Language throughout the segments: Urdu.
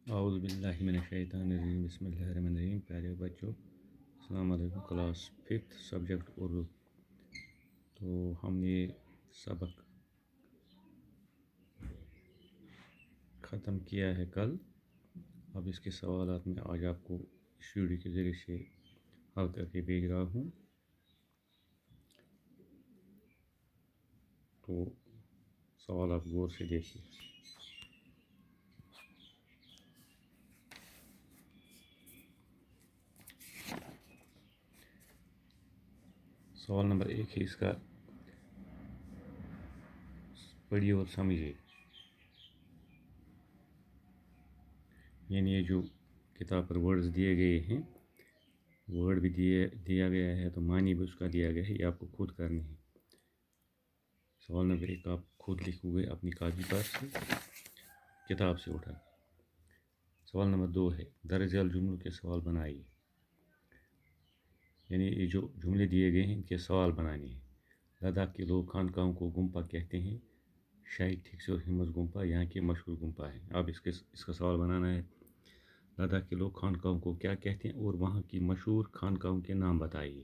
اعوذ باللہ من الشیطان الرجیم بسم اللہ الرحمن الرحیم. پیارے بچوں، السلام علیکم. Class 5 subject Urdu. تو ہم نے سبق ختم کیا ہے کل. اب اس کے سوالات میں آج آپ کو اس ویڈیو کے ذریعے سے حل کر کے بھیج رہا ہوں. تو سوالات غور سے دیکھیے. سوال نمبر 1 ہے اس کا، پڑھیے اور سمجھیے. یعنی یہ جو کتاب پر ورڈز دیے گئے ہیں، ورڈ بھی دیا گیا ہے تو معنی بھی اس کا دیا گیا ہے. یہ آپ کو خود کرنی ہے. سوال نمبر 1 آپ خود لکھو گے اپنی کاپی پر سے، کتاب سے اٹھا. سوال نمبر 2 ہے درج ذیل جملوں کے سوال بنائیے. یعنی یہ جو جملے دیے گئے ہیں ان کے سوال بنانے ہیں. لداخ کے لوگ خانقاہوں کو گمپا کہتے ہیں. شاہد ٹھیک سے اور ہمت گمپا یہاں کے مشہور گمپا ہے. اب اس کا سوال بنانا ہے. لداخ کے لوگ خانقاہوں کو کیا کہتے ہیں اور وہاں کی مشہور خانقاہوں کے نام بتائیے.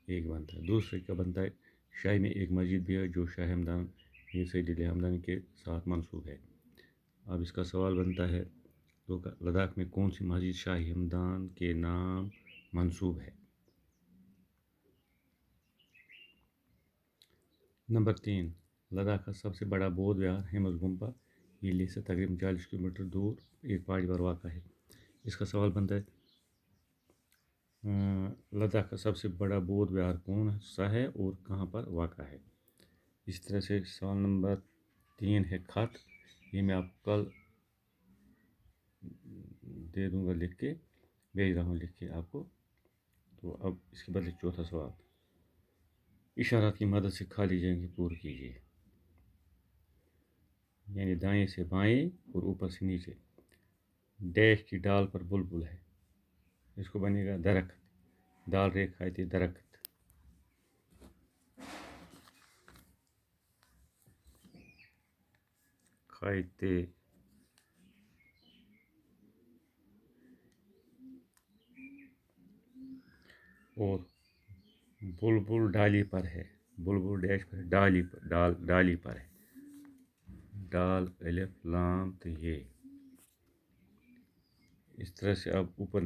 ایک بنتا ہے. دوسرے کا بنتا ہے شاہی میں ایک مسجد بھی ہے جو شاہ ہمدان میر سید علی ہمدانی کے ساتھ منسوب ہے. اب اس کا سوال بنتا ہے لداخ میں کون سی مسجد شاہ ہمدان کے نام منسوب ہے. نمبر 3 لداخ کا سب سے بڑا بودھ وہار ہمس گمپا یہ لیہ سے تقریباً 40 کلومیٹر دور ایک پہاڑی پر واقع ہے. اس کا سوال بنتا ہے لداخ کا سب سے بڑا بودھ وہار کون سا ہے اور کہاں پر واقع ہے. اس طرح سے سوال نمبر 3 ہے خط. یہ میں آپ کو کل دے دوں گا لکھ کے، بھیج رہا ہوں لکھ کے آپ کو. تو اب اس کے بعد چوتھا سوال اشارات کی مدد سے خالی جگہ پور کیجیے. یعنی دائیں سے بائیں اور اوپر سے نیچے. ڈیش کی ڈال پر بلبل ہے. اس کو بنے گا درخت. ڈال رے کھاتے درخت. کھاتے اور بلبل ڈالی پر ہے. بلبل ڈیش پر ڈالی پر ڈالی پر ہے. ڈال الف لام تو یہ. اس طرح سے اب اوپر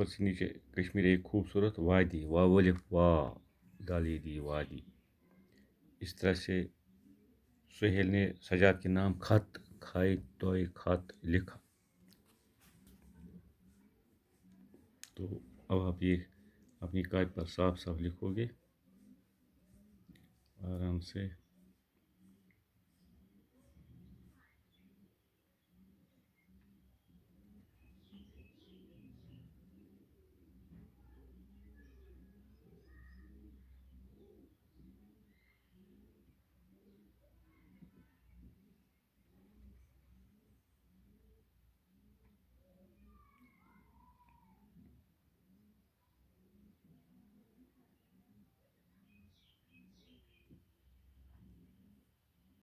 سے نیچے کشمیر ایک خوبصورت وادی واولف وا ڈالی دی وادی. اس طرح سے سہیل نے سجاد کے نام خط کھائے توئے خط لکھا. تو اب آپ یہ اپنی کاپی پر صاف صاف لکھو گے آرام سے.